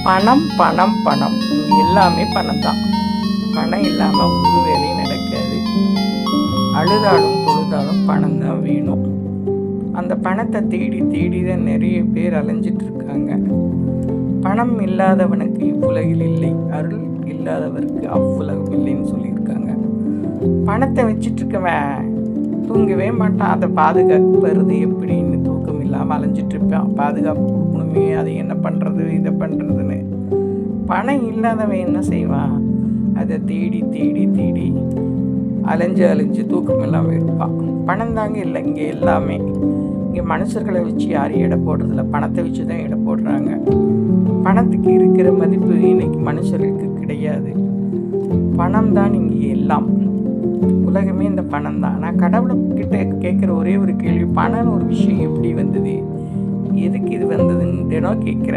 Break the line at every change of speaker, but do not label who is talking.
பணம் பணம் பணம், இங்கே எல்லாமே பணம் தான். பணம் இல்லாமல் ஒரு வேலையும் நடக்காது. அழுதாலும் தொழுதாலும் பணம் தான் வேணும். அந்த பணத்தை தேடி தேடி தான் நிறைய பேர் அலைஞ்சிட்ருக்காங்க. பணம் இல்லாதவனுக்கு இவ்வுலகில் இல்லை, அருள் இல்லாதவருக்கு அவ்வுலகம் இல்லைன்னு சொல்லியிருக்காங்க. பணத்தை வச்சிட்ருக்கவன் தூங்கவே மாட்டான். அதை பாதுகாப்பது எப்படின்னு தூக்கம் இல்லாமல் அலைஞ்சிட்ருப்பான். பாதுகாப்பு கொடுக்கணுமே, அதை என்ன பண்ணுறது இதை பண்ணுறதுன்னு. பணம் இல்லாதவன் என்ன செய்வான்? அதை தேடி தேடி தேடி அலைஞ்சு அலைஞ்சு தூக்கம் இல்லாமல் இருப்பான். பணம் தாங்க இல்லை இங்கே எல்லாமே. இங்கே மனுஷர்களை வச்சு யாரும் எடை போடுறதில்ல, பணத்தை வச்சு தான் எடை போடுறாங்க. பணத்துக்கு இருக்கிற மதிப்பு இன்னைக்கு மனுஷர்களுக்கு கிடையாது. பணம் தான் இங்கே எல்லாம். உலகமே இந்த பணம் தான். நான் கடவுள்கிட்ட கேட்குற ஒரே ஒரு கேள்வி, பணம்னு ஒரு விஷயம் எப்படி வந்தது, எதுக்கு இது வந்ததுன்னு தினம் கேட்குறேன்.